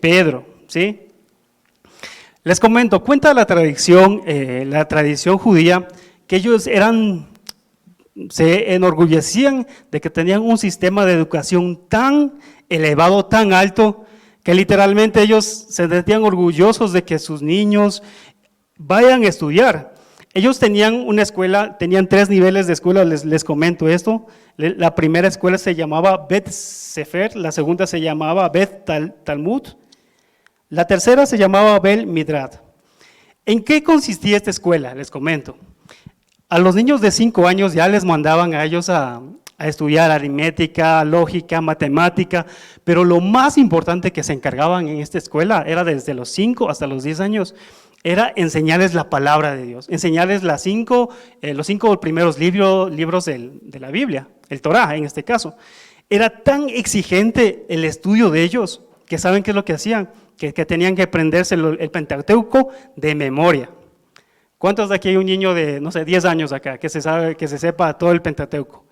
Pedro, ¿sí? Les comento, cuenta la tradición judía, que ellos se enorgullecían de que tenían un sistema de educación tan elevado, tan alto, que literalmente ellos se sentían orgullosos de que sus niños vayan a estudiar. Ellos tenían una escuela, tenían 3 niveles de escuela, les comento esto. La primera escuela se llamaba Bet Sefer, la segunda se llamaba Bet Talmud, la tercera se llamaba Bel Midrad. ¿En qué consistía esta escuela? Les comento. A los niños de 5 años ya les mandaban a ellos a estudiar aritmética, lógica, matemática, pero lo más importante que se encargaban en esta escuela era desde los 5 hasta los 10 años, era enseñarles la palabra de Dios, enseñarles los 5 primeros libros de la Biblia, el Torá en este caso. Era tan exigente el estudio de ellos que ¿saben qué es lo que hacían? Que tenían que aprenderse el Pentateuco de memoria. ¿Cuántos de aquí hay un niño de, no sé, 10 años acá que se sepa todo el Pentateuco?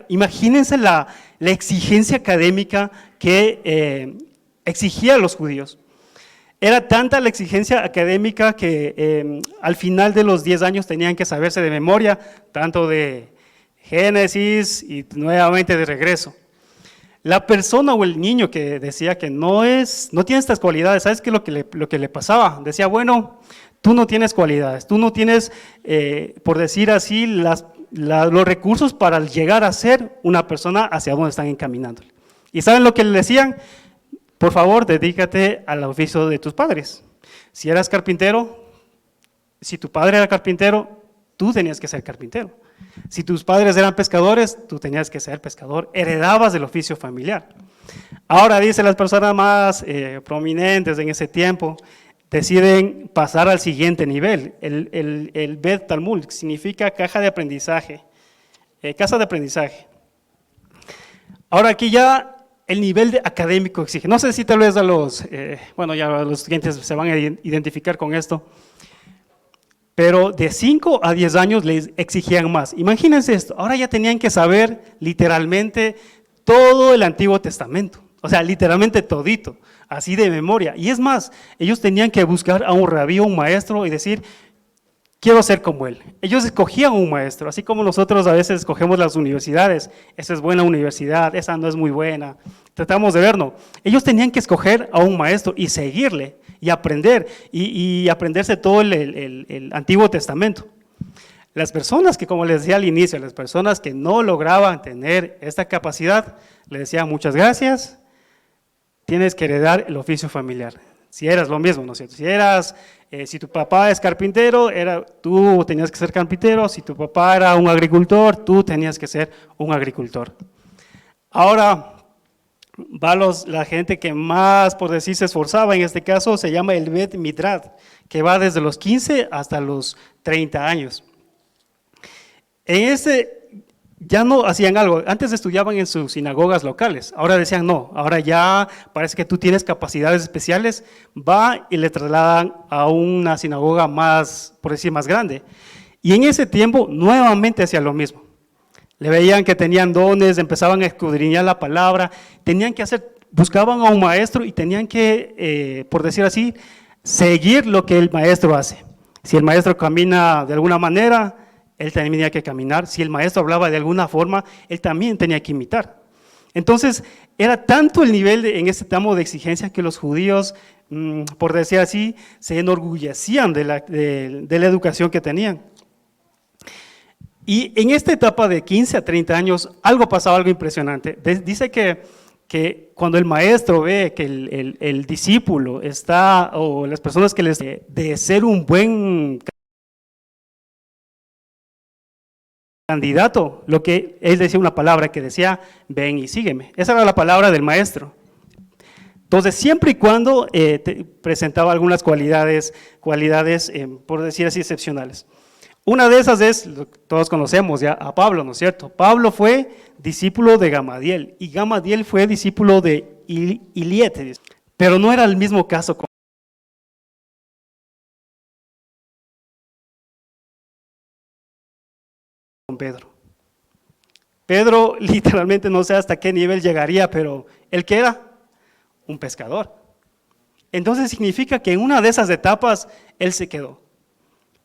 Imagínense la exigencia académica que exigía a los judíos. Era tanta la exigencia académica que al final de los 10 años tenían que saberse de memoria, tanto de Génesis y nuevamente de regreso. La persona o el niño que decía que no tiene estas cualidades, ¿sabes qué es lo que le pasaba? Decía, bueno, tú no tienes cualidades, tú no tienes, por decir así, los recursos para llegar a ser una persona hacia donde están encaminándole. ¿Y saben lo que le decían? Por favor, dedícate al oficio de tus padres. Si eras carpintero, si tu padre era carpintero, tú tenías que ser carpintero. Si tus padres eran pescadores, tú tenías que ser pescador, heredabas del oficio familiar. Ahora, dicen las personas más prominentes en ese tiempo, deciden pasar al siguiente nivel. El Bet Talmud significa caja de aprendizaje, casa de aprendizaje. Ahora aquí ya el nivel académico exige, no sé si tal vez ya los estudiantes se van a identificar con esto, pero de 5 a 10 años les exigían más. Imagínense esto, ahora ya tenían que saber literalmente todo el Antiguo Testamento, o sea, literalmente todito, así de memoria. Y es más, ellos tenían que buscar a un rabí, un maestro y decir, quiero ser como él. Ellos escogían un maestro, así como nosotros a veces escogemos las universidades. Esa es buena universidad, esa no es muy buena. Tratamos de ver, no. Ellos tenían que escoger a un maestro y seguirle y aprender y aprenderse todo el Antiguo Testamento. Las personas que, como les decía al inicio, las personas que no lograban tener esta capacidad, les decían muchas gracias, tienes que heredar el oficio familiar. Si eras lo mismo, ¿no es cierto? Si tu papá es carpintero, tú tenías que ser carpintero. Si tu papá era un agricultor, tú tenías que ser un agricultor. Ahora, la gente que más, por decir, se esforzaba, en este caso, se llama el Bet Midrad, que va desde los 15 hasta los 30 años. En ya no hacían algo, antes estudiaban en sus sinagogas locales, ahora decían no, ahora ya parece que tú tienes capacidades especiales, va y le trasladan a una sinagoga más, por decir, más grande. Y en ese tiempo nuevamente hacían lo mismo. Le veían que tenían dones, empezaban a escudriñar la palabra, buscaban a un maestro y tenían que, por decir así, seguir lo que el maestro hace. Si el maestro camina de alguna manera, él también tenía que caminar. Si el maestro hablaba de alguna forma, él también tenía que imitar. Entonces, era tanto el nivel en este tramo de exigencia que los judíos, por decir así, se enorgullecían de la educación que tenían. Y en esta etapa de 15 a 30 años, pasaba algo impresionante. Dice que cuando el maestro ve que el discípulo o las personas que de ser un buen candidato, lo que él decía una palabra que decía, ven y sígueme. Esa era la palabra del maestro. Entonces, siempre y cuando presentaba algunas cualidades, por decir así, excepcionales. Una de esas es, todos conocemos ya a Pablo, ¿no es cierto? Pablo fue discípulo de Gamaliel y Gamaliel fue discípulo de Iliete, pero no era el mismo caso con Pedro. Pedro literalmente no sé hasta qué nivel llegaría, pero ¿él qué era? Un pescador. entonces significa que en una de esas etapas él se quedó.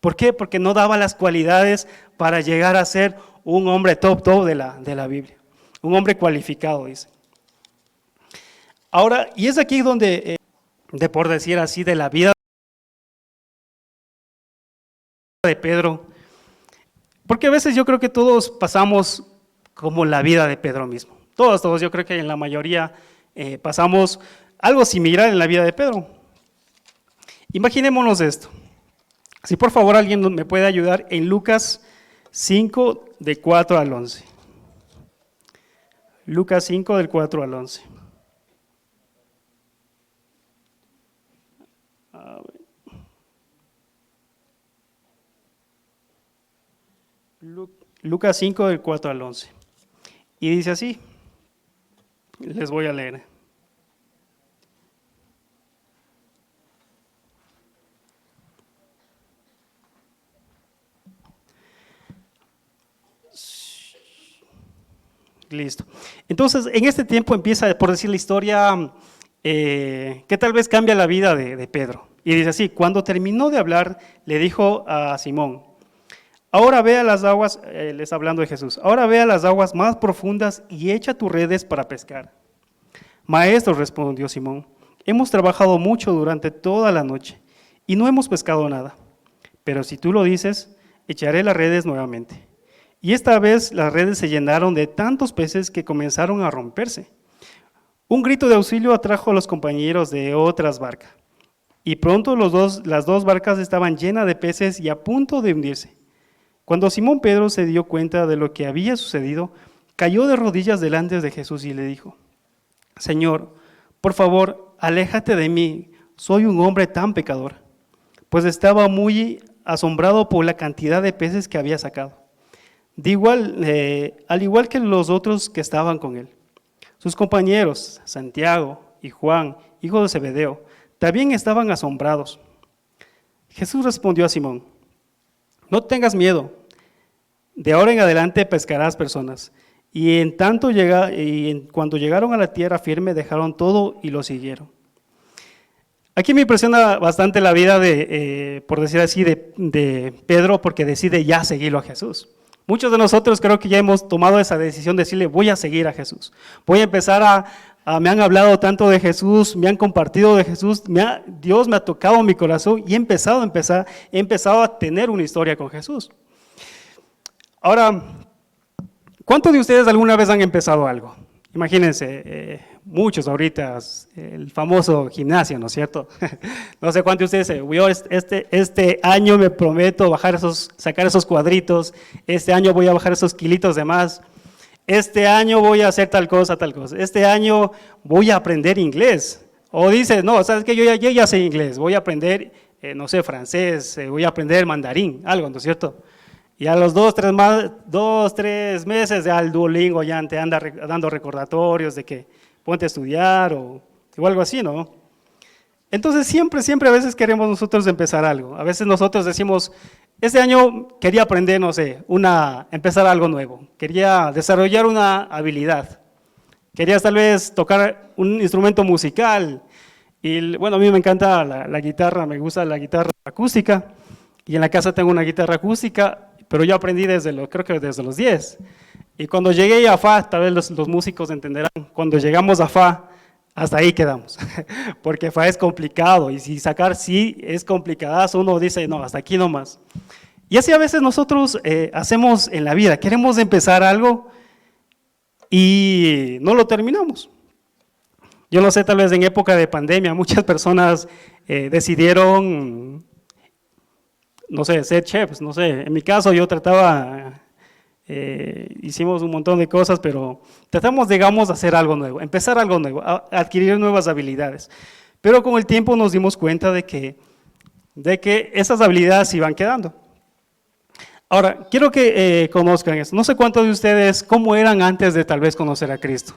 ¿Por qué? Porque no daba las cualidades para llegar a ser un hombre top de la Biblia. Un hombre cualificado, dice. Ahora, y es aquí donde, por decir así, de la vida de Pedro, porque a veces yo creo que todos pasamos como la vida de Pedro mismo. Todos, yo creo que en la mayoría pasamos algo similar en la vida de Pedro. Imaginémonos esto. Si por favor alguien me puede ayudar en Lucas 5, de 4 al 11. Lucas 5, del 4 al 11. Lucas 5, del 4 al 11. Y dice así, les voy a leer. Listo. Entonces, en este tiempo empieza, por decir la historia, que tal vez cambia la vida de Pedro. Y dice así, cuando terminó de hablar, le dijo a Simón, ahora ve a las aguas, le está hablando de Jesús, ahora ve a las aguas más profundas y echa tus redes para pescar. Maestro, respondió Simón, hemos trabajado mucho durante toda la noche y no hemos pescado nada. Pero si tú lo dices, echaré las redes nuevamente. Y esta vez las redes se llenaron de tantos peces que comenzaron a romperse. Un grito de auxilio atrajo a los compañeros de otras barcas. Y pronto las dos barcas estaban llenas de peces y a punto de hundirse. Cuando Simón Pedro se dio cuenta de lo que había sucedido, cayó de rodillas delante de Jesús y le dijo, Señor, por favor, aléjate de mí, soy un hombre tan pecador. Pues estaba muy asombrado por la cantidad de peces que había sacado. Al igual que los otros que estaban con él. Sus compañeros, Santiago y Juan, hijo de Zebedeo, también estaban asombrados. Jesús respondió a Simón, no tengas miedo, de ahora en adelante pescarás personas. Y cuando llegaron a la tierra firme dejaron todo y lo siguieron. Aquí me impresiona bastante la vida por decir así, de Pedro, porque decide ya seguirlo a Jesús. Muchos de nosotros creo que ya hemos tomado esa decisión de decirle, voy a seguir a Jesús. Voy a empezar me han hablado tanto de Jesús, me han compartido de Jesús, Dios me ha tocado mi corazón y he empezado a tener una historia con Jesús. Ahora, ¿cuántos de ustedes alguna vez han empezado algo? Imagínense, muchos ahorita, el famoso gimnasio, ¿no es cierto? No sé cuántos de ustedes, yo este año me prometo sacar esos cuadritos, este año voy a bajar esos kilitos de más, este año voy a hacer tal cosa, este año voy a aprender inglés. O dices, no, sabes que yo ya sé inglés, voy a aprender, no sé, francés, voy a aprender mandarín, algo, ¿no es cierto? Y a los 2-3 meses ya el Duolingo ya te anda dando recordatorios de que ponte a estudiar o algo así, ¿no? Entonces siempre a veces queremos nosotros empezar algo. A veces nosotros decimos, este año quería aprender, no sé, empezar algo nuevo. Quería desarrollar una habilidad. Querías tal vez tocar un instrumento musical. Y bueno, a mí me encanta la guitarra, me gusta la guitarra acústica. Y en la casa tengo una guitarra acústica. Pero yo aprendí creo que desde los 10. Y cuando llegué a Fa, tal vez los músicos entenderán, cuando llegamos a Fa, hasta ahí quedamos. Porque Fa es complicado, y si sacar sí es complicadazo, uno dice, no, hasta aquí nomás. Y así a veces nosotros hacemos en la vida, queremos empezar algo y no lo terminamos. Yo no sé, tal vez en época de pandemia, muchas personas decidieron, no sé, ser chefs, no sé, en mi caso yo hicimos un montón de cosas, pero tratamos, digamos, de hacer algo nuevo, empezar algo nuevo, adquirir nuevas habilidades. Pero con el tiempo nos dimos cuenta de que esas habilidades iban quedando. Ahora, quiero que conozcan esto. No sé cuántos de ustedes, ¿cómo eran antes de tal vez conocer a Cristo?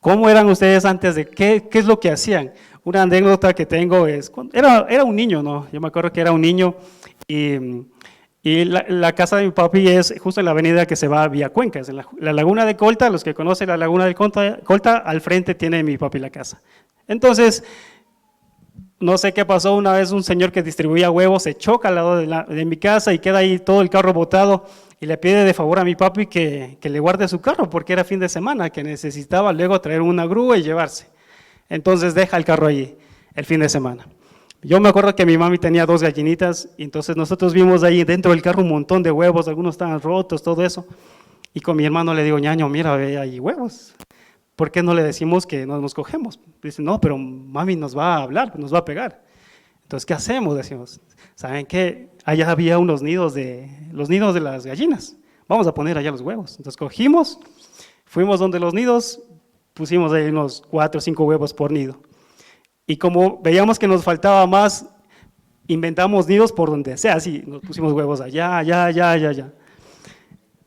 ¿Cómo eran ustedes antes de qué es lo que hacían? Una anécdota que tengo es, era un niño, ¿no? Yo me acuerdo que era un niño y la casa de mi papi es justo en la avenida que se va a Vía Cuenca, es en la laguna de Colta. Los que conocen la laguna de Colta, al frente tiene mi papi la casa. Entonces, No sé qué pasó, una vez un señor que distribuía huevos se choca al lado de mi casa y queda ahí todo el carro botado y le pide de favor a mi papi que le guarde su carro porque era fin de semana, que necesitaba luego traer una grúa y llevarse. Entonces deja el carro allí el fin de semana. Yo me acuerdo que mi mami tenía 2 gallinitas y entonces nosotros vimos ahí dentro del carro un montón de huevos, algunos estaban rotos, todo eso. Y con mi hermano le digo, ñaño, mira, ve ahí huevos. ¿Por qué no le decimos que no nos cogemos? Dice, no, pero mami nos va a hablar, nos va a pegar. Entonces, ¿qué hacemos? Decimos, ¿saben qué? Allá había los nidos de las gallinas. Vamos a poner allá los huevos. Entonces cogimos, fuimos donde los nidos, pusimos ahí unos 4 o 5 huevos por nido. Y como veíamos que nos faltaba más, inventamos nidos por donde sea, así, nos pusimos huevos allá, allá, allá, allá, allá.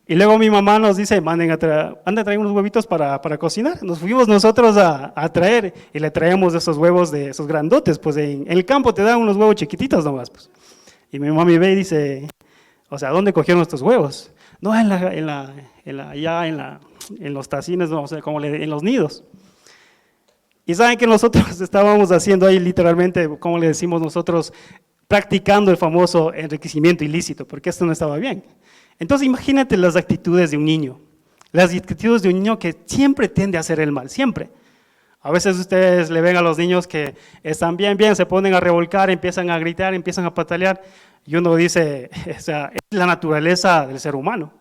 Y luego mi mamá nos dice, anden a traer unos huevitos para cocinar. Nos fuimos nosotros a traer y le traemos esos huevos de esos grandotes, pues en el campo te dan unos huevos chiquititos nomás, pues. Y mi mamá me ve y dice, o sea, ¿dónde cogieron estos huevos? No, en los tacines, no, o sea, en los nidos. Y saben que nosotros estábamos haciendo ahí literalmente, como le decimos nosotros, practicando el famoso enriquecimiento ilícito, porque esto no estaba bien. Entonces imagínate las actitudes de un niño, las actitudes de un niño que siempre tiende a hacer el mal, siempre. A veces ustedes le ven a los niños que están bien, bien, se ponen a revolcar, empiezan a gritar, empiezan a patalear, y uno dice, o sea, es la naturaleza del ser humano.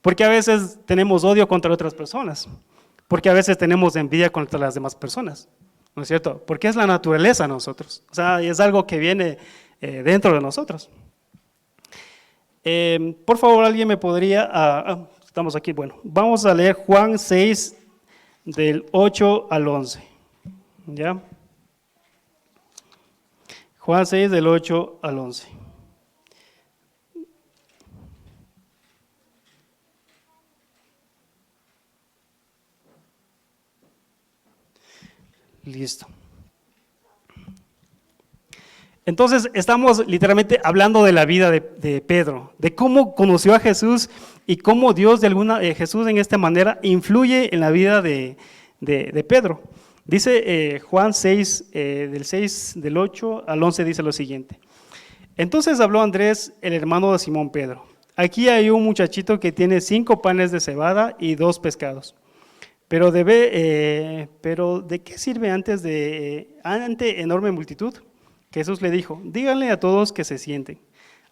Porque a veces tenemos odio contra otras personas, porque a veces tenemos envidia contra las demás personas, ¿no es cierto? Porque es la naturaleza de nosotros, o sea, es algo que viene dentro de nosotros. Por favor, alguien me podría, estamos aquí, bueno, vamos a leer Juan 6 del 8 al 11, ¿ya? Juan 6 del 8 al 11. Listo. Entonces, estamos literalmente hablando de la vida de Pedro, de cómo conoció a Jesús y cómo Dios Jesús en esta manera influye en la vida de Pedro. Dice Juan 6, del 8 al 11, dice lo siguiente. Entonces habló Andrés, el hermano de Simón Pedro. Aquí hay un muchachito que tiene 5 panes de cebada y 2 pescados. Pero ¿de qué sirve ante enorme multitud? Jesús le dijo, díganle a todos que se sienten.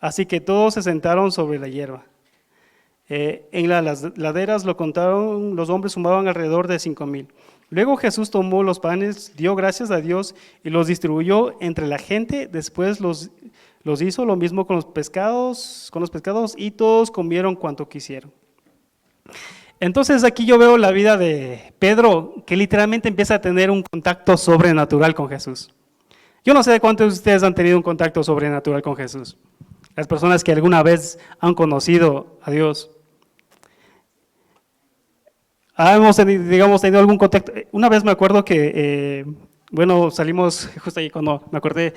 Así que todos se sentaron sobre la hierba. En las laderas lo contaron, los hombres sumaban alrededor de 5,000. Luego Jesús tomó los panes, dio gracias a Dios y los distribuyó entre la gente. Después los hizo lo mismo con los pescados y todos comieron cuanto quisieron. Entonces aquí yo veo la vida de Pedro, que literalmente empieza a tener un contacto sobrenatural con Jesús. Yo no sé cuántos de ustedes han tenido un contacto sobrenatural con Jesús. Las personas que alguna vez han conocido a Dios. Hemos tenido algún contacto. Una vez me acuerdo que, salimos, justo ahí cuando me acordé,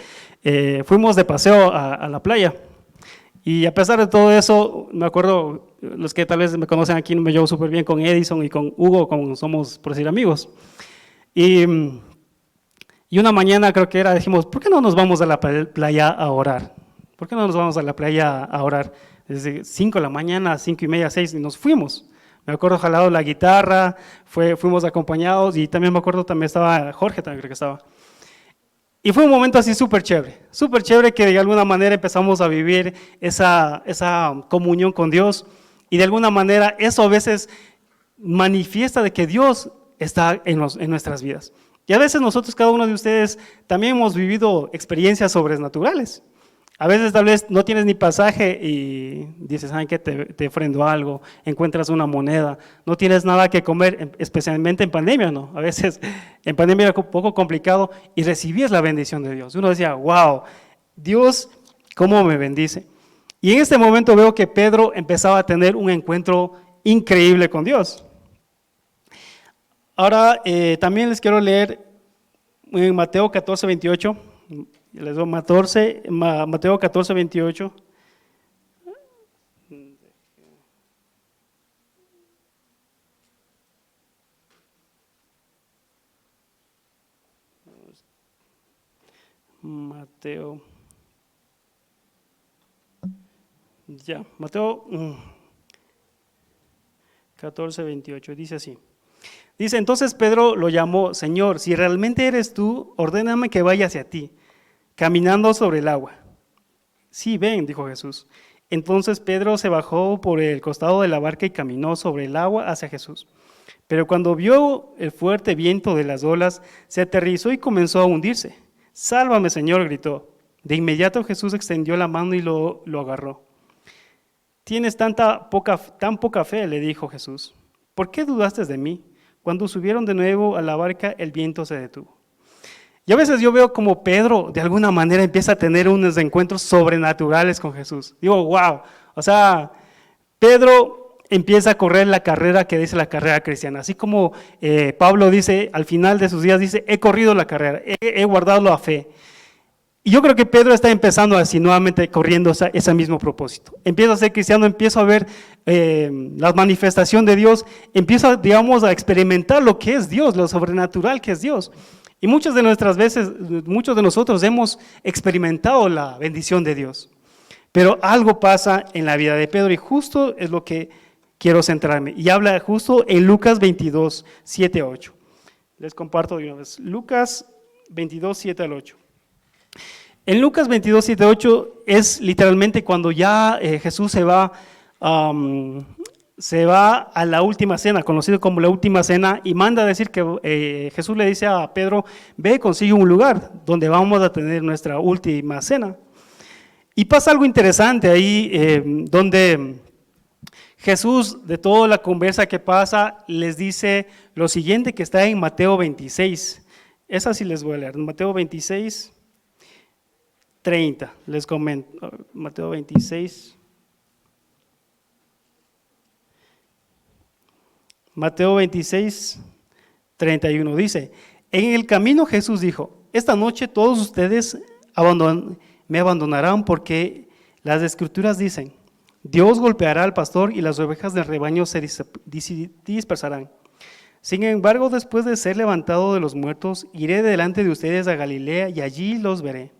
fuimos de paseo a la playa. Y a pesar de todo eso, me acuerdo, los que tal vez me conocen aquí, me llevo súper bien con Edison y con Hugo, como somos, por decir, amigos. Y una mañana creo que dijimos, ¿por qué no nos vamos a la playa a orar? ¿Por qué no nos vamos a la playa a orar? Desde 5 de la mañana, 5:30, 6, y nos fuimos. Me acuerdo jalado la guitarra, fuimos acompañados, y también me acuerdo, también estaba Jorge, también creo que estaba. Y fue un momento así súper chévere que de alguna manera empezamos a vivir esa comunión con Dios, y de alguna manera eso a veces manifiesta de que Dios está en nuestras vidas. Y a veces nosotros, cada uno de ustedes, también hemos vivido experiencias sobrenaturales. A veces tal vez no tienes ni pasaje y dices, ¿saben qué? Te ofrendo algo, encuentras una moneda, no tienes nada que comer, especialmente en pandemia, ¿no? A veces en pandemia era un poco complicado y recibías la bendición de Dios. Uno decía, wow, Dios, ¿cómo me bendice? Y en este momento veo que Pedro empezaba a tener un encuentro increíble con Dios. Ahora, también les quiero leer en Mateo 14, 28. Les doy Mateo 14, 28. Mateo. Mateo 14, 28, dice así. Dice, entonces Pedro lo llamó, Señor, si realmente eres tú, ordéname que vaya hacia ti, caminando sobre el agua. Sí, ven, dijo Jesús. Entonces Pedro se bajó por el costado de la barca y caminó sobre el agua hacia Jesús. Pero cuando vio el fuerte viento de las olas, se aterrizó y comenzó a hundirse. Sálvame, Señor, gritó. De inmediato Jesús extendió la mano y lo agarró. Tienes tan poca fe, le dijo Jesús. ¿Por qué dudaste de mí? Cuando subieron de nuevo a la barca, el viento se detuvo. Y a veces yo veo como Pedro, de alguna manera, empieza a tener unos encuentros sobrenaturales con Jesús. Digo, wow, o sea, Pedro empieza a correr la carrera que dice la carrera cristiana. Así como Pablo dice, al final de sus días, dice, he corrido la carrera, he guardado la fe. Y yo creo que Pedro está empezando así, nuevamente corriendo ese mismo propósito. Empiezo a ser cristiano, empiezo a ver la manifestación de Dios, empiezo, digamos, a experimentar lo que es Dios, lo sobrenatural que es Dios. Y muchas de nuestras veces, muchos de nosotros hemos experimentado la bendición de Dios. Pero algo pasa en la vida de Pedro y justo es lo que quiero centrarme. Y habla justo en Lucas 22, 7 a 8. Les comparto de una vez. Lucas 22, 7 al 8. En Lucas 22, 7, 8 es literalmente cuando ya Jesús se va a la última cena, conocido como la última cena, y manda a decir que Jesús le dice a Pedro, ve, consigue un lugar donde vamos a tener nuestra última cena. Y pasa algo interesante ahí, donde Jesús, de toda la conversa que pasa, les dice lo siguiente que está en Mateo 26. Esa sí les voy a leer, Mateo 26, 30, les comento, Mateo 26. Mateo 26, 31 dice, en el camino Jesús dijo, esta noche todos ustedes me abandonarán porque las escrituras dicen, Dios golpeará al pastor y las ovejas del rebaño se dispersarán. Sin embargo, después de ser levantado de los muertos, iré delante de ustedes a Galilea y allí los veré.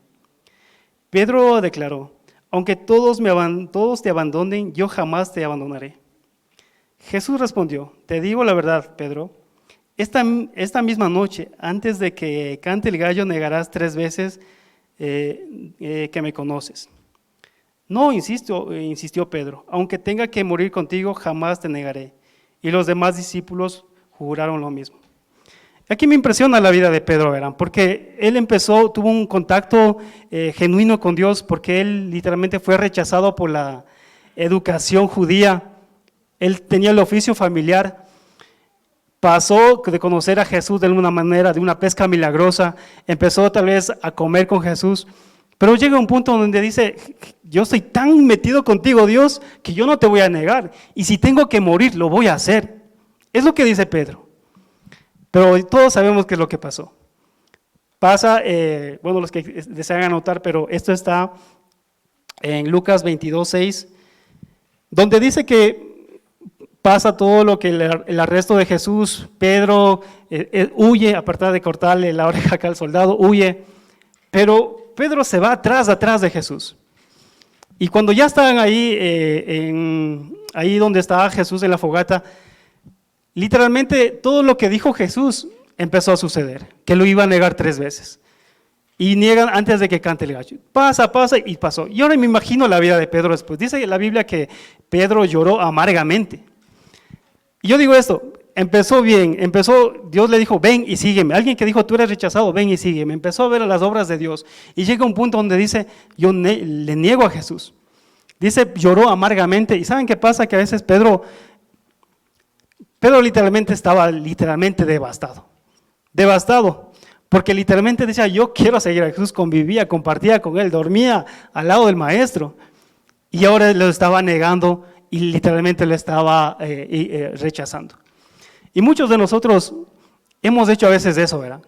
Pedro declaró, aunque todos te abandonen, yo jamás te abandonaré. Jesús respondió, te digo la verdad, Pedro, esta misma noche, antes de que cante el gallo, negarás 3 veces que me conoces. No, insistió Pedro, aunque tenga que morir contigo, jamás te negaré. Y los demás discípulos juraron lo mismo. Aquí me impresiona la vida de Pedro, verán, porque él tuvo un contacto genuino con Dios, porque él literalmente fue rechazado por la educación judía. Él tenía el oficio familiar, pasó de conocer a Jesús de alguna manera, de una pesca milagrosa, empezó tal vez a comer con Jesús, pero llega un punto donde dice, yo estoy tan metido contigo, Dios, que yo no te voy a negar, y si tengo que morir, lo voy a hacer. Es lo que dice Pedro. Pero todos sabemos qué es lo que pasó. Pasa, bueno, los que desean anotar, pero esto está en Lucas 22, 6, donde dice que pasa todo lo que el arresto de Jesús, Pedro huye, a partir de cortarle la oreja acá al soldado, huye, pero Pedro se va atrás de Jesús. Y cuando ya están ahí, ahí donde estaba Jesús en la fogata, literalmente todo lo que dijo Jesús empezó a suceder, que lo iba a negar 3 veces. Y niegan antes de que cante el gallo. Pasa y pasó. Y ahora me imagino la vida de Pedro después. Dice la Biblia que Pedro lloró amargamente. Y yo digo esto, empezó bien, Dios le dijo, ven y sígueme. Alguien que dijo, tú eres rechazado, ven y sígueme. Empezó a ver las obras de Dios. Y llega un punto donde dice, yo le niego a Jesús. Dice, lloró amargamente. ¿Y saben qué pasa? Que a veces Pedro literalmente estaba devastado, porque literalmente decía, yo quiero seguir a Jesús, convivía, compartía con él, dormía al lado del maestro, y ahora lo estaba negando y literalmente lo estaba rechazando. Y muchos de nosotros hemos hecho a veces eso, ¿verdad?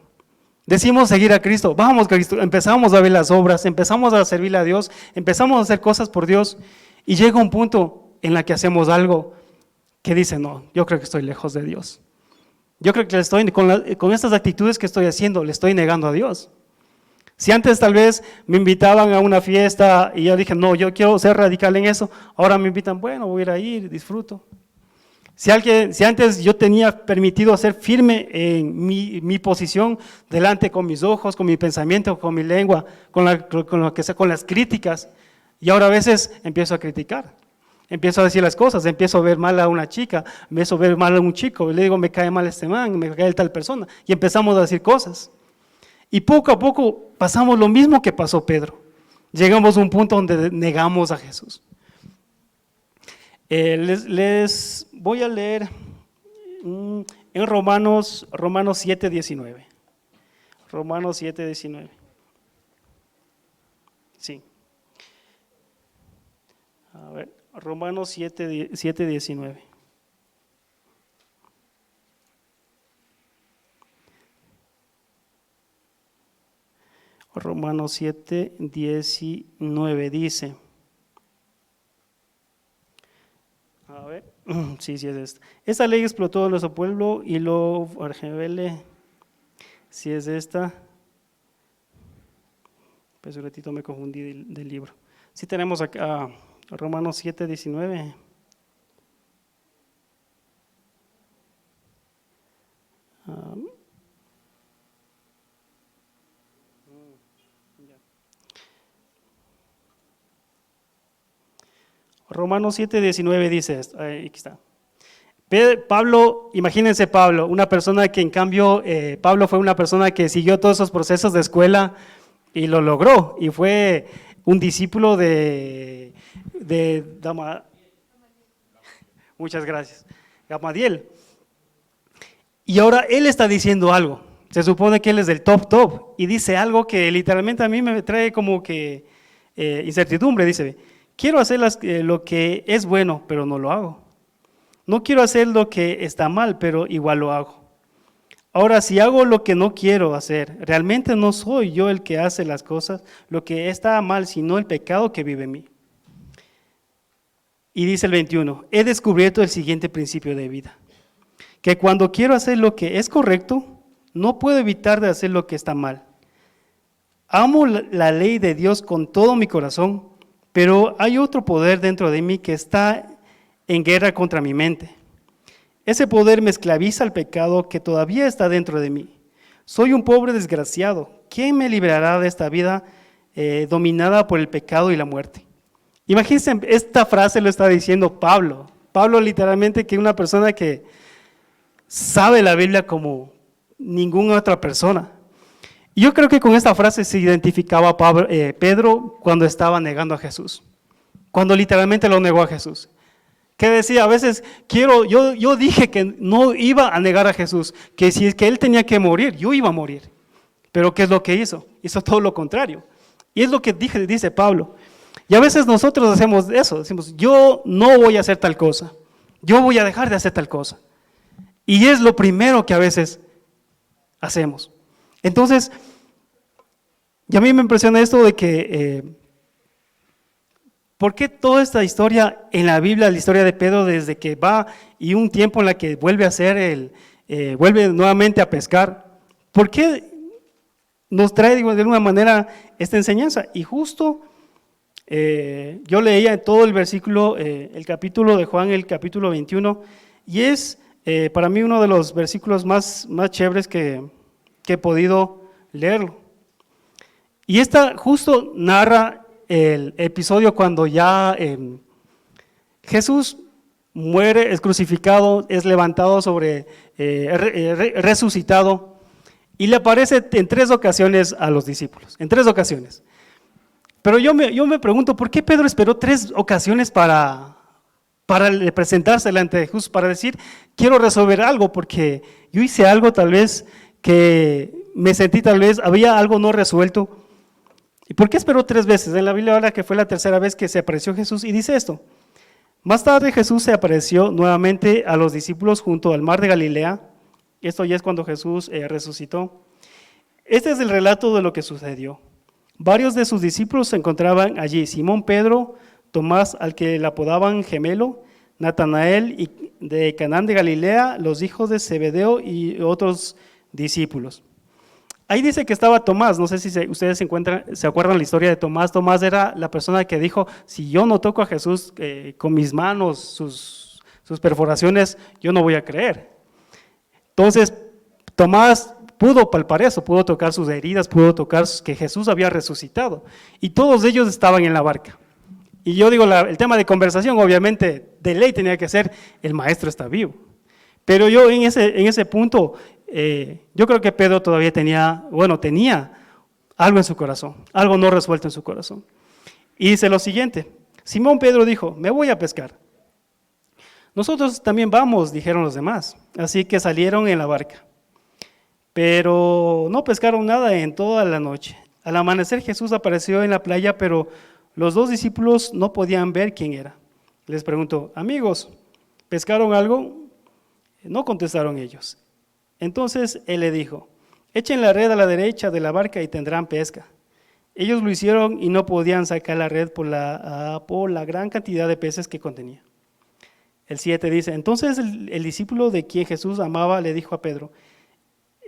Decimos seguir a Cristo, vamos a Cristo, empezamos a ver las obras, empezamos a servirle a Dios, empezamos a hacer cosas por Dios, y llega un punto en la que hacemos algo que dice, no, yo creo que estoy lejos de Dios. Yo creo que con estas actitudes que estoy haciendo, le estoy negando a Dios. Si antes tal vez me invitaban a una fiesta y yo dije, no, yo quiero ser radical en eso, ahora me invitan, bueno, voy a ir, disfruto. Si antes yo tenía permitido ser firme en mi posición delante con mis ojos, con mi pensamiento, con mi lengua, con las críticas, y ahora a veces empiezo a criticar, empiezo a decir las cosas, empiezo a ver mal a una chica, empiezo a ver mal a un chico, le digo, me cae mal este man, me cae tal persona, y empezamos a decir cosas. Y poco a poco pasamos lo mismo que pasó Pedro. Llegamos a un punto donde negamos a Jesús. Les voy a leer en Romanos 7:19. Romanos 7:19. Sí. A ver, Romanos 7:19. Romanos 7:19 dice. A ver, sí es esta. Esta ley explotó en nuestro pueblo y lo argevele, si es esta. Pues un ratito me confundí del libro. Sí tenemos acá Romanos 7:19. Romanos 7:19 dice esto, aquí está. Pablo, imagínense Pablo, una persona que en cambio, Pablo fue una persona que siguió todos esos procesos de escuela y lo logró, y fue un discípulo de muchas gracias, Gamaliel. Y ahora él está diciendo algo, se supone que él es del top, y dice algo que literalmente a mí me trae como que incertidumbre, dice, quiero hacer lo que es bueno, pero no lo hago. No quiero hacer lo que está mal, pero igual lo hago. Ahora, si hago lo que no quiero hacer, realmente no soy yo el que hace las cosas, lo que está mal, sino el pecado que vive en mí. Y dice el 21, he descubierto el siguiente principio de vida, que cuando quiero hacer lo que es correcto, no puedo evitar de hacer lo que está mal. Amo la ley de Dios con todo mi corazón, pero hay otro poder dentro de mí que está en guerra contra mi mente. Ese poder me esclaviza al pecado que todavía está dentro de mí. Soy un pobre desgraciado. ¿Quién me librará de esta vida dominada por el pecado y la muerte? Imagínense, esta frase lo está diciendo Pablo. Pablo literalmente, que es una persona que sabe la Biblia como ninguna otra persona. Y yo creo que con esta frase se identificaba Pedro cuando estaba negando a Jesús, cuando literalmente lo negó a Jesús. Que decía, a veces yo dije que no iba a negar a Jesús, que si es que él tenía que morir, yo iba a morir. Pero ¿qué es lo que hizo? Hizo todo lo contrario. Y es lo que dice Pablo. Y a veces nosotros hacemos eso, decimos, yo no voy a hacer tal cosa, yo voy a dejar de hacer tal cosa. Y es lo primero que a veces hacemos. Entonces, y a mí me impresiona esto de que, ¿por qué toda esta historia en la Biblia, la historia de Pedro desde que va y un tiempo en la que vuelve a hacer vuelve nuevamente a pescar? ¿Por qué nos trae de alguna manera esta enseñanza? Y justo yo leía todo el versículo, el capítulo de Juan, el capítulo 21, y es para mí uno de los versículos más chéveres que he podido leerlo. Y esta justo narra el episodio cuando ya Jesús muere, es crucificado, es levantado resucitado, y le aparece en 3 ocasiones a los discípulos, en 3 ocasiones. Pero yo me pregunto, ¿por qué Pedro esperó 3 ocasiones para presentarse delante de Jesús, para decir, quiero resolver algo, porque yo hice algo tal vez que me sentí tal vez, había algo no resuelto? ¿Y por qué esperó 3 veces? En la Biblia habla que fue la 3ª vez que se apareció Jesús y dice esto. Más tarde Jesús se apareció nuevamente a los discípulos junto al mar de Galilea. Esto ya es cuando Jesús resucitó. Este es el relato de lo que sucedió. Varios de sus discípulos se encontraban allí. Simón Pedro, Tomás, al que le apodaban Gemelo, Natanael de Canaán de Galilea, los hijos de Zebedeo y otros discípulos. Ahí dice que estaba Tomás, no sé si ustedes se acuerdan la historia de Tomás. Tomás era la persona que dijo, si yo no toco a Jesús con mis manos, sus perforaciones, yo no voy a creer. Entonces, Tomás pudo palpar eso, pudo tocar sus heridas, pudo tocar que Jesús había resucitado. Y todos ellos estaban en la barca. Y yo digo, el tema de conversación, obviamente, de ley tenía que ser, el maestro está vivo. Pero yo en ese punto, yo creo que Pedro todavía tenía algo en su corazón, algo no resuelto en su corazón. Y dice lo siguiente, Simón Pedro dijo, me voy a pescar. Nosotros también vamos, dijeron los demás, así que salieron en la barca. Pero no pescaron nada en toda la noche. Al amanecer Jesús apareció en la playa, pero los dos discípulos no podían ver quién era. Les preguntó, amigos, ¿pescaron algo? No contestaron ellos. Entonces él le dijo, echen la red a la derecha de la barca y tendrán pesca. Ellos lo hicieron y no podían sacar la red por la gran cantidad de peces que contenía. El 7 dice, entonces el discípulo de quien Jesús amaba le dijo a Pedro,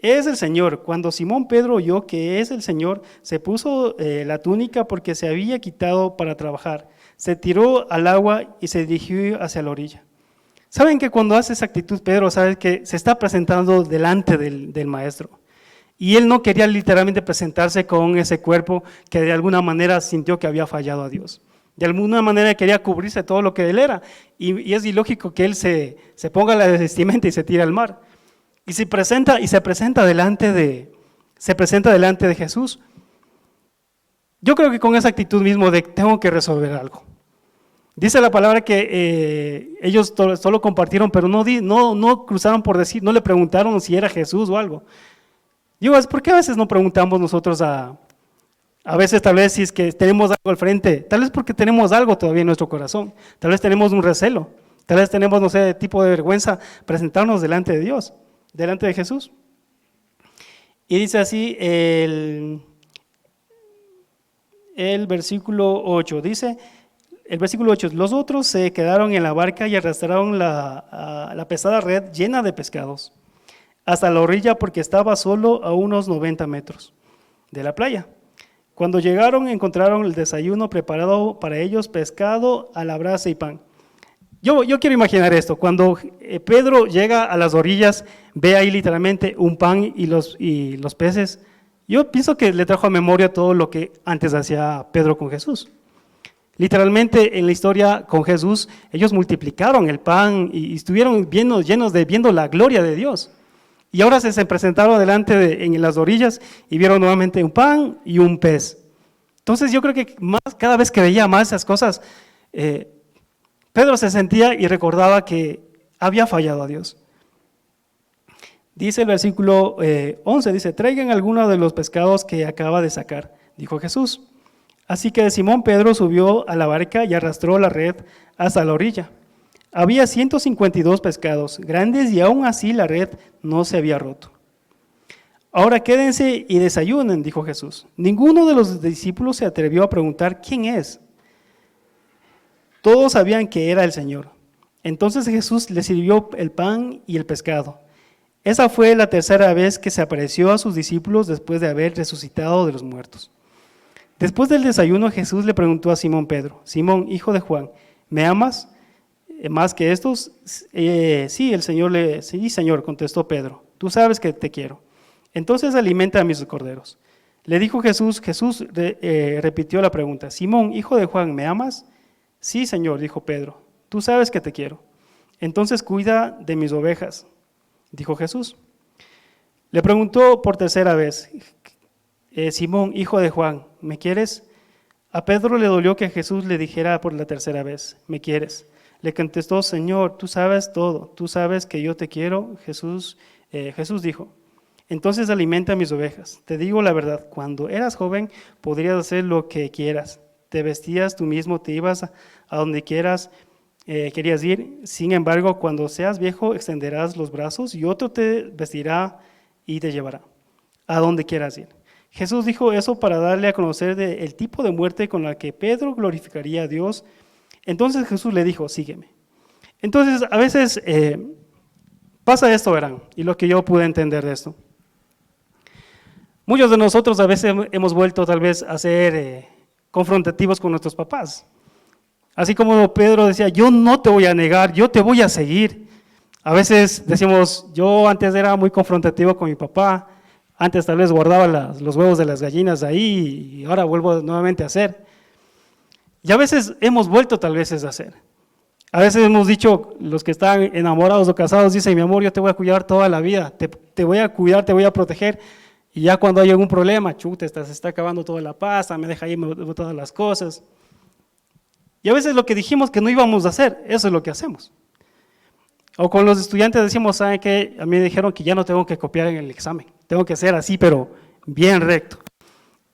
es el Señor. Cuando Simón Pedro oyó que es el Señor, se puso la túnica porque se había quitado para trabajar, se tiró al agua y se dirigió hacia la orilla. ¿Saben que cuando hace esa actitud Pedro, sabe que se está presentando delante del maestro? Y él no quería literalmente presentarse con ese cuerpo que de alguna manera sintió que había fallado a Dios. De alguna manera quería cubrirse todo lo que él era. Y es ilógico que él se ponga la vestimenta y se tire al mar. Y se presenta delante de Jesús. Yo creo que con esa actitud mismo de tengo que resolver algo. Dice la palabra que ellos solo compartieron, pero no cruzaron por decir, no le preguntaron si era Jesús o algo. Digo, ¿por qué a veces no preguntamos nosotros a veces tal vez si es que tenemos algo al frente? Tal vez porque tenemos algo todavía en nuestro corazón. Tal vez tenemos un recelo. Tal vez tenemos, no sé, tipo de vergüenza presentarnos delante de Dios, delante de Jesús. Y dice así el versículo 8, dice... El versículo 8, los otros se quedaron en la barca y arrastraron la pesada red llena de pescados hasta la orilla porque estaba solo a unos 90 metros de la playa. Cuando llegaron encontraron el desayuno preparado para ellos, pescado a la brasa y pan. Yo quiero imaginar esto, cuando Pedro llega a las orillas, ve ahí literalmente un pan y los peces. Yo pienso que le trajo a memoria todo lo que antes hacía Pedro con Jesús. Literalmente en la historia con Jesús, ellos multiplicaron el pan y estuvieron llenos de viendo la gloria de Dios. Y ahora se presentaron delante en las orillas y vieron nuevamente un pan y un pez. Entonces yo creo que cada vez que veía más esas cosas, Pedro se sentía y recordaba que había fallado a Dios. Dice el versículo 11, dice, traigan alguno de los pescados que acaba de sacar, dijo Jesús. Así que Simón Pedro subió a la barca y arrastró la red hasta la orilla. Había 152 pescados grandes y aún así la red no se había roto. Ahora quédense y desayunen, dijo Jesús. Ninguno de los discípulos se atrevió a preguntar quién es. Todos sabían que era el Señor. Entonces Jesús les sirvió el pan y el pescado. Esa fue la tercera vez que se apareció a sus discípulos después de haber resucitado de los muertos. Después del desayuno, Jesús le preguntó a Simón Pedro, Simón, hijo de Juan, ¿me amas más que estos? Sí, Señor, contestó Pedro, tú sabes que te quiero. Entonces alimenta a mis corderos. Le dijo Jesús repitió la pregunta, Simón, hijo de Juan, ¿me amas? Sí, Señor, dijo Pedro, tú sabes que te quiero. Entonces cuida de mis ovejas, dijo Jesús. Le preguntó por tercera vez, Simón, hijo de Juan, ¿me quieres? A Pedro le dolió que Jesús le dijera por la tercera vez, ¿me quieres? Le contestó, Señor, tú sabes todo, tú sabes que yo te quiero. Jesús dijo, entonces alimenta mis ovejas. Te digo la verdad, cuando eras joven podrías hacer lo que quieras. Te vestías tú mismo, te ibas a donde querías ir. Sin embargo, cuando seas viejo extenderás los brazos y otro te vestirá y te llevará a donde quieras ir. Jesús dijo eso para darle a conocer el tipo de muerte con la que Pedro glorificaría a Dios. Entonces Jesús le dijo, sígueme. Entonces a veces pasa esto, verán, y lo que yo pude entender de esto. Muchos de nosotros a veces hemos vuelto tal vez a ser confrontativos con nuestros papás. Así como Pedro decía, yo no te voy a negar, yo te voy a seguir. A veces decimos, yo antes era muy confrontativo con mi papá, antes tal vez guardaba los huevos de las gallinas ahí y ahora vuelvo nuevamente a hacer. Y a veces hemos vuelto tal vez a hacer. A veces hemos dicho, los que están enamorados o casados dicen, mi amor, yo te voy a cuidar toda la vida, te voy a cuidar, te voy a proteger. Y ya cuando hay algún problema, chuta, se está acabando toda la pasta, me deja irme todas las cosas. Y a veces lo que dijimos que no íbamos a hacer, eso es lo que hacemos. O con los estudiantes decimos, ¿saben qué? A mí me dijeron que ya no tengo que copiar en el examen, tengo que ser así, pero bien recto.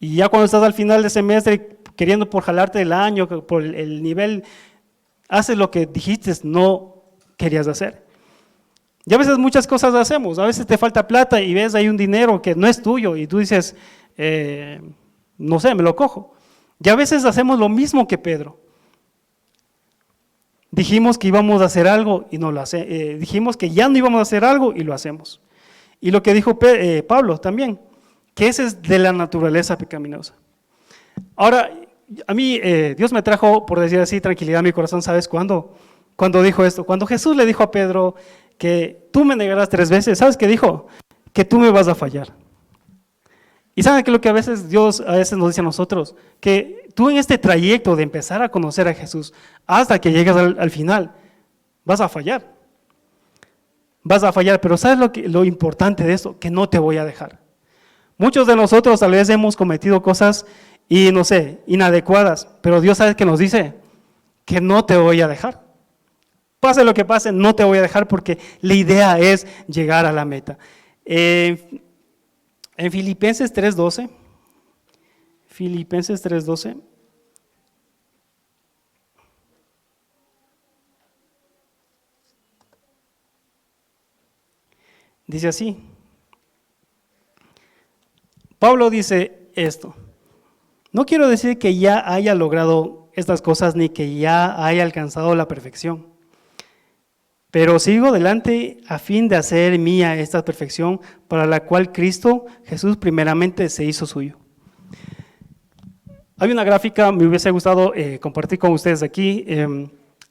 Y ya cuando estás al final del semestre, queriendo por jalarte el año, por el nivel, haces lo que dijiste no querías hacer. Y a veces muchas cosas hacemos, a veces te falta plata y ves ahí un dinero que no es tuyo y tú dices, no sé, me lo cojo. Y a veces hacemos lo mismo que Pedro. Dijimos que íbamos a hacer algo y no lo hacemos. Dijimos que ya no íbamos a hacer algo y lo hacemos. Y lo que dijo Pablo también, que ese es de la naturaleza pecaminosa. Ahora, a mí Dios me trajo, por decir así, tranquilidad a mi corazón, ¿sabes cuándo? Cuando dijo esto, cuando Jesús le dijo a Pedro que tú me negarás 3 veces, ¿sabes qué dijo? Que tú me vas a fallar. Y ¿saben qué es lo que a veces Dios nos dice a nosotros? Que tú en este trayecto de empezar a conocer a Jesús hasta que llegas al final, vas a fallar. Vas a fallar, pero ¿sabes lo importante de esto? Que no te voy a dejar. Muchos de nosotros tal vez hemos cometido cosas y no sé, inadecuadas, pero Dios sabe que nos dice que no te voy a dejar. Pase lo que pase, no te voy a dejar porque la idea es llegar a la meta. En Filipenses 3:12, dice así, Pablo dice esto, no quiero decir que ya haya logrado estas cosas ni que ya haya alcanzado la perfección, pero sigo adelante a fin de hacer mía esta perfección para la cual Cristo Jesús primeramente se hizo suyo. Hay una gráfica, me hubiese gustado compartir con ustedes aquí,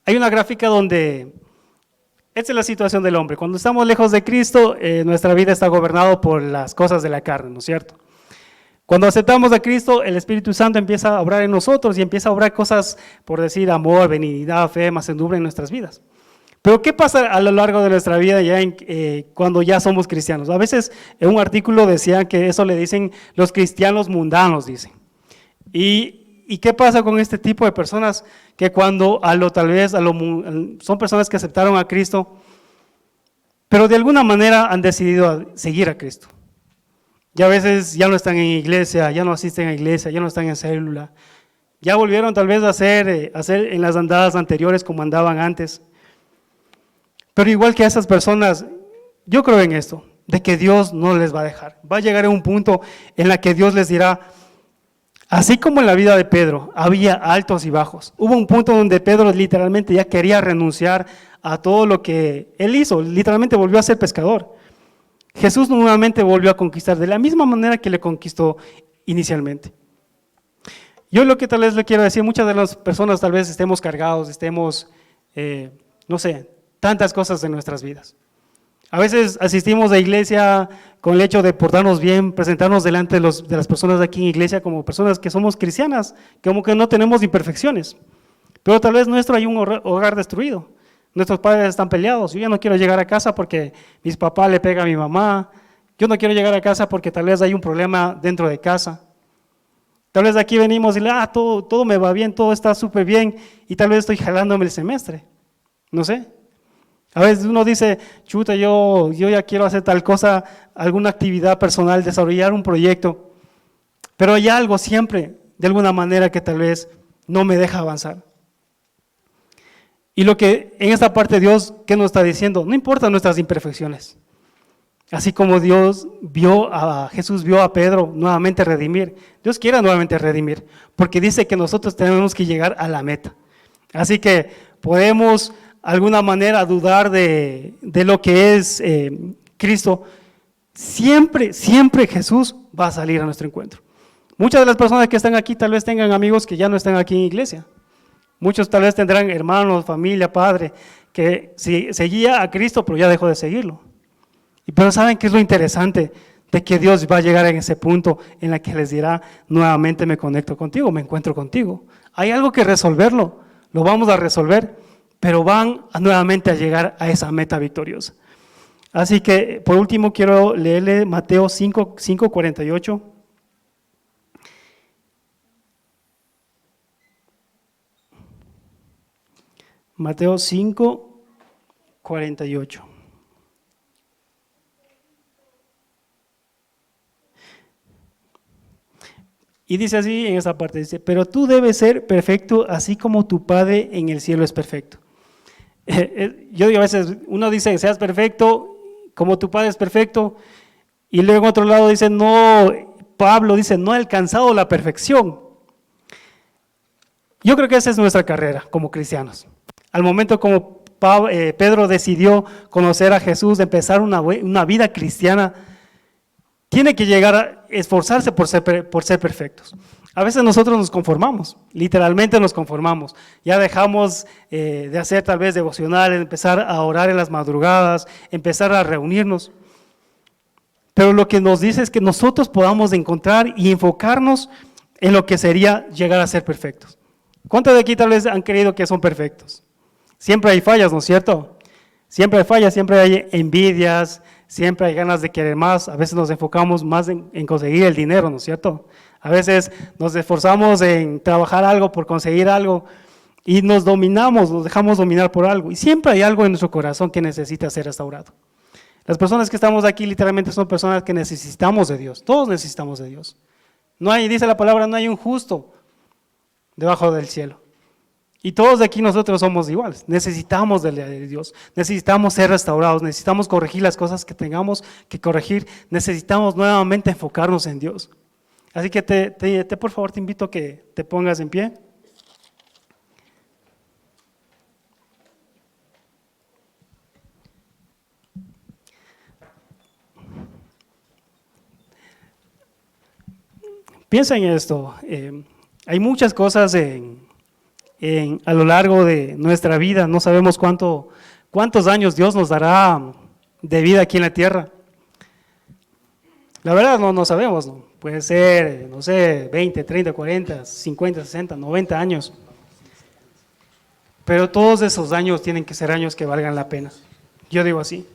hay una gráfica donde esta es la situación del hombre. Cuando estamos lejos de Cristo, nuestra vida está gobernada por las cosas de la carne, ¿no es cierto? Cuando aceptamos a Cristo, el Espíritu Santo empieza a obrar en nosotros y empieza a obrar cosas, por decir, amor, benignidad, fe, mansedumbre en nuestras vidas. Pero ¿qué pasa a lo largo de nuestra vida ya cuando ya somos cristianos? A veces en un artículo decían que eso le dicen los cristianos mundanos, dicen. ¿Y qué pasa con este tipo de personas? Que cuando son personas que aceptaron a Cristo, pero de alguna manera han decidido seguir a Cristo. Y a veces ya no están en iglesia, ya no asisten a iglesia, ya no están en célula. Ya volvieron tal vez a hacer en las andadas anteriores como andaban antes. Pero igual que a esas personas, yo creo en esto, de que Dios no les va a dejar. Va a llegar a un punto en la que Dios les dirá, así como en la vida de Pedro, había altos y bajos. Hubo un punto donde Pedro literalmente ya quería renunciar a todo lo que él hizo, literalmente volvió a ser pescador. Jesús nuevamente volvió a conquistar de la misma manera que le conquistó inicialmente. Yo lo que tal vez le quiero decir, muchas de las personas tal vez estemos cargados, estemos, no sé, tantas cosas en nuestras vidas. A veces asistimos a iglesia con el hecho de portarnos bien, presentarnos delante de las personas de aquí en iglesia como personas que somos cristianas, como que no tenemos imperfecciones. Pero tal vez nuestro hay un hogar destruido. Nuestros padres están peleados. Yo ya no quiero llegar a casa porque mis papás le pegan a mi mamá. Yo no quiero llegar a casa porque tal vez hay un problema dentro de casa. Tal vez aquí venimos y todo me va bien, todo está súper bien y tal vez estoy jalándome el semestre. No sé. A veces uno dice, chuta, yo ya quiero hacer tal cosa, alguna actividad personal, desarrollar un proyecto, pero hay algo siempre, de alguna manera, que tal vez no me deja avanzar. Y lo que en esta parte Dios, ¿qué nos está diciendo? No importa nuestras imperfecciones. Así como Jesús vio a Pedro nuevamente redimir, Dios quiere nuevamente redimir, porque dice que nosotros tenemos que llegar a la meta. Así que podemos de alguna manera dudar de lo que es Cristo, Siempre, siempre Jesús va a salir a nuestro encuentro. Muchas de las personas que están aquí tal vez tengan amigos que ya no están aquí en iglesia. Muchos tal vez tendrán hermanos, familia, padre, que seguía a Cristo, pero ya dejó de seguirlo. Pero ¿saben qué es lo interesante? De que Dios va a llegar en ese punto en el que les dirá, nuevamente me conecto contigo, me encuentro contigo. Hay algo que resolverlo, lo vamos a resolver, pero van nuevamente a llegar a esa meta victoriosa. Así que, por último, quiero leerle Mateo 5:48. Mateo 5:48. Y dice así en esa parte, dice, pero tú debes ser perfecto así como tu Padre en el cielo es perfecto. Yo digo a veces, uno dice, seas perfecto como tu Padre es perfecto, y luego en otro lado dice, no, Pablo dice, no he alcanzado la perfección. Yo creo que esa es nuestra carrera como cristianos. Al momento como Pedro decidió conocer a Jesús, de empezar una vida cristiana, tiene que llegar a esforzarse por ser perfectos. A veces nosotros nos conformamos, literalmente nos conformamos. Ya dejamos de hacer tal vez devocionales, empezar a orar en las madrugadas, empezar a reunirnos. Pero lo que nos dice es que nosotros podamos encontrar y enfocarnos en lo que sería llegar a ser perfectos. ¿Cuántos de aquí tal vez han creído que son perfectos? Siempre hay fallas, ¿no es cierto? Siempre hay fallas, siempre hay envidias, siempre hay ganas de querer más. A veces nos enfocamos más en conseguir el dinero, ¿no es cierto? A veces nos esforzamos en trabajar algo por conseguir algo y nos dominamos, nos dejamos dominar por algo. Y siempre hay algo en nuestro corazón que necesita ser restaurado. Las personas que estamos aquí literalmente son personas que necesitamos de Dios. Todos necesitamos de Dios. No hay, dice la palabra, no hay un justo debajo del cielo. Y todos de aquí nosotros somos iguales, necesitamos de Dios, necesitamos ser restaurados, necesitamos corregir las cosas que tengamos que corregir, necesitamos nuevamente enfocarnos en Dios. Así que por favor te invito a que te pongas en pie. Piensa en esto, hay muchas cosas a lo largo de nuestra vida, no sabemos cuántos años Dios nos dará de vida aquí en la tierra. La verdad no sabemos, ¿no? Puede ser, no sé, 20, 30, 40, 50, 60, 90 años. Pero todos esos años tienen que ser años que valgan la pena. Yo digo así.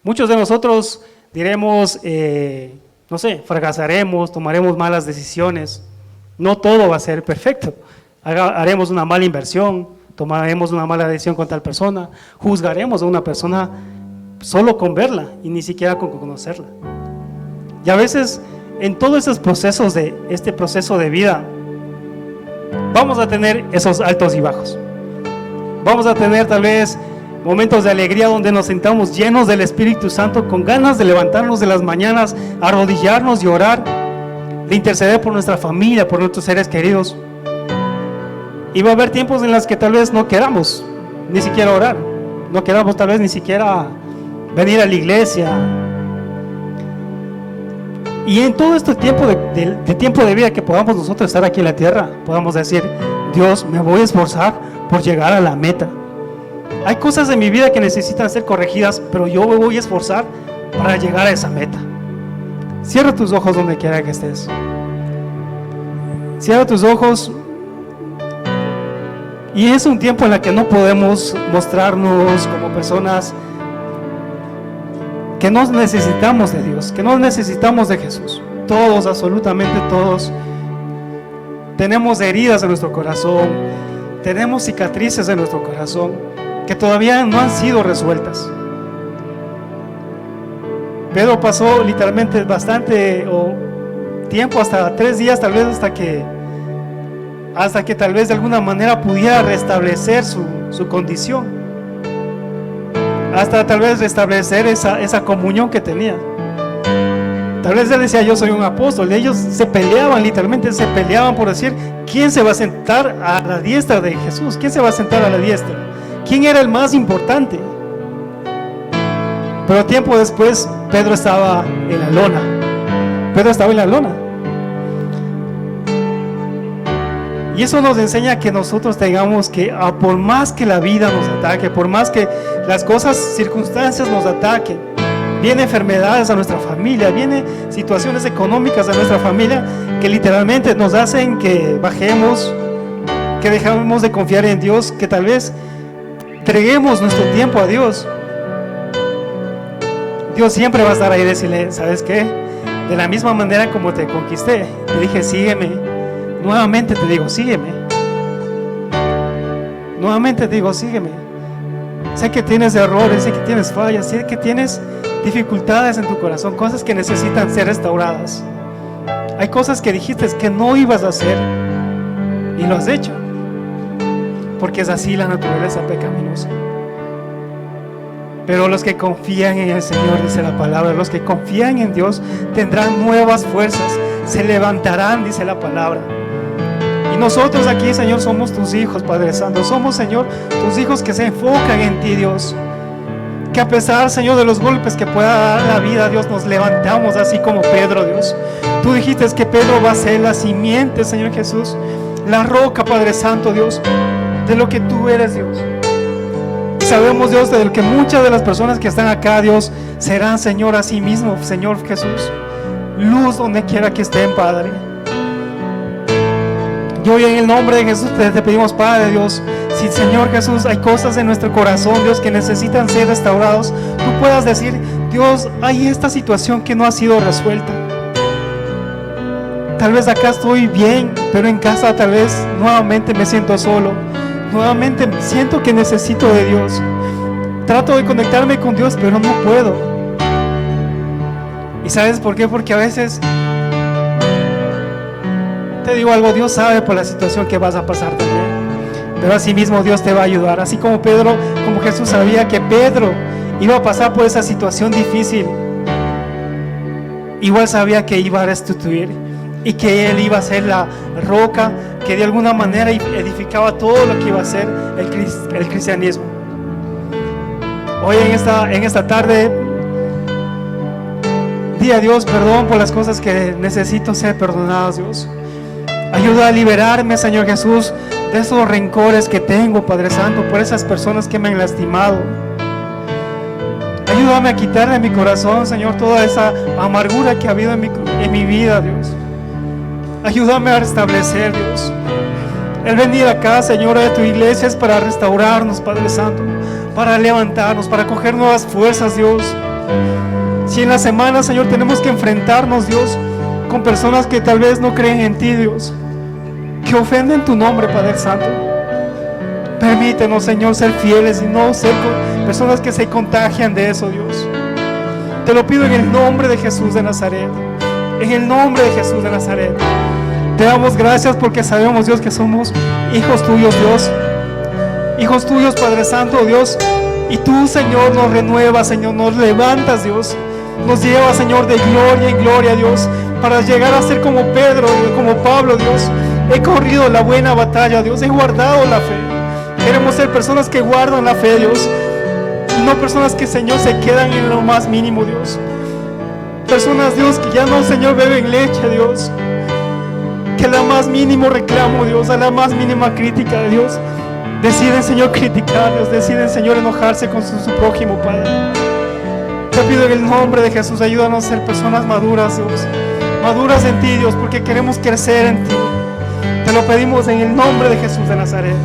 Muchos de nosotros diremos, no sé, fracasaremos, tomaremos malas decisiones. No todo va a ser perfecto. Haremos una mala inversión, tomaremos una mala decisión con tal persona, juzgaremos a una persona solo con verla y ni siquiera con conocerla. Y a veces en todos esos procesos este proceso de vida vamos a tener esos altos y bajos. Vamos a tener tal vez momentos de alegría donde nos sentamos llenos del Espíritu Santo, con ganas de levantarnos de las mañanas, arrodillarnos y orar, de interceder por nuestra familia, por nuestros seres queridos. Y va a haber tiempos en los que tal vez no queramos ni siquiera orar, no queramos tal vez ni siquiera venir a la iglesia. Y en todo este tiempo de tiempo de vida que podamos nosotros estar aquí en la tierra, podamos decir, Dios, me voy a esforzar por llegar a la meta. Hay cosas en mi vida que necesitan ser corregidas, pero yo me voy a esforzar para llegar a esa meta. Cierra tus ojos donde quiera que estés. Cierra tus ojos. Y es un tiempo en el que no podemos mostrarnos como personas que no necesitamos de Dios, que no necesitamos de Jesús. Todos, absolutamente todos, tenemos heridas en nuestro corazón, tenemos cicatrices en nuestro corazón que todavía no han sido resueltas. Pedro pasó literalmente bastante tiempo, hasta 3 días tal vez, hasta que tal vez de alguna manera pudiera restablecer su condición, hasta tal vez restablecer esa comunión que tenía. Tal vez él decía, yo soy un apóstol, y ellos se peleaban, literalmente se peleaban por decir, ¿quién se va a sentar a la diestra de Jesús? ¿Quién se va a sentar a la diestra? ¿Quién era el más importante? Pero tiempo después, Pedro estaba en la lona. Pedro estaba en la lona. Y eso nos enseña que nosotros tengamos que, por más que la vida nos ataque, por más que las cosas, circunstancias nos ataquen, vienen enfermedades a nuestra familia, vienen situaciones económicas a nuestra familia que literalmente nos hacen que bajemos, que dejemos de confiar en Dios, que tal vez entreguemos nuestro tiempo a Dios. Dios siempre va a estar ahí y decirle, ¿sabes qué? De la misma manera como te conquisté, te dije, sígueme. Nuevamente te digo, sígueme. Nuevamente te digo, sígueme. Sé que tienes errores, sé que tienes fallas, sé que tienes dificultades en tu corazón, cosas que necesitan ser restauradas. Hay cosas que dijiste que no ibas a hacer y lo has hecho, porque es así la naturaleza pecaminosa. Pero los que confían en el Señor, dice la palabra, los que confían en Dios tendrán nuevas fuerzas, se levantarán, dice la palabra. Y nosotros aquí, Señor, somos tus hijos, Padre Santo. Somos, Señor, tus hijos que se enfocan en ti, Dios. Que a pesar, Señor, de los golpes que pueda dar la vida, Dios, nos levantamos así como Pedro, Dios. Tú dijiste que Pedro va a ser la simiente, Señor Jesús, la roca, Padre Santo, Dios, de lo que tú eres, Dios. Y sabemos, Dios, de que muchas de las personas que están acá, Dios, serán, Señor, así mismo, Señor Jesús, luz donde quiera que estén, Padre. Y hoy en el nombre de Jesús te pedimos, Padre Dios, si, Señor Jesús, hay cosas en nuestro corazón, Dios, que necesitan ser restaurados, tú puedas decir, Dios, hay esta situación que no ha sido resuelta. Tal vez acá estoy bien, pero en casa tal vez nuevamente me siento solo. Nuevamente siento que necesito de Dios. Trato de conectarme con Dios, pero no puedo. ¿Y sabes por qué? Porque a veces te digo algo, Dios sabe por la situación que vas a pasar también, pero así mismo Dios te va a ayudar. Así como Pedro, como Jesús sabía que Pedro iba a pasar por esa situación difícil, igual sabía que iba a restituir y que Él iba a ser la roca que de alguna manera edificaba todo lo que iba a ser el cristianismo. Hoy en esta tarde, di a Dios perdón por las cosas que necesito ser perdonadas, Dios. Ayuda a liberarme, Señor Jesús, de esos rencores que tengo, Padre Santo, por esas personas que me han lastimado. Ayúdame a quitar de mi corazón, Señor, toda esa amargura que ha habido en mi vida, Dios. Ayúdame a restablecer, Dios. El venir acá, Señor, a tu iglesia es para restaurarnos, Padre Santo, para levantarnos, para coger nuevas fuerzas, Dios. Si en la semana, Señor, tenemos que enfrentarnos, Dios, con personas que tal vez no creen en ti, Dios, que ofenden tu nombre, Padre Santo, permítenos, Señor, ser fieles y no ser personas que se contagian de eso, Dios. Te lo pido en el nombre de Jesús de Nazaret. En el nombre de Jesús de Nazaret. Te damos gracias porque sabemos, Dios, que somos hijos tuyos, Dios. Hijos tuyos, Padre Santo, Dios. Y tú, Señor, nos renuevas, Señor, nos levantas, Dios. Nos llevas, Señor, de gloria en gloria, Dios, para llegar a ser como Pedro, como Pablo, Dios. He corrido la buena batalla, Dios. He guardado la fe. Queremos ser personas que guardan la fe, Dios. Y no personas que, Señor, se quedan en lo más mínimo, Dios. Personas, Dios, que ya no, Señor, beben leche, Dios. Que a la más mínimo reclamo, Dios, a la más mínima crítica de Dios, deciden, Señor, criticar, Dios. Deciden, Señor, enojarse con su prójimo, Padre. Te pido en el nombre de Jesús, ayúdanos a ser personas maduras, Dios. Maduras en ti, Dios, porque queremos crecer en ti. Te lo pedimos en el nombre de Jesús de Nazaret.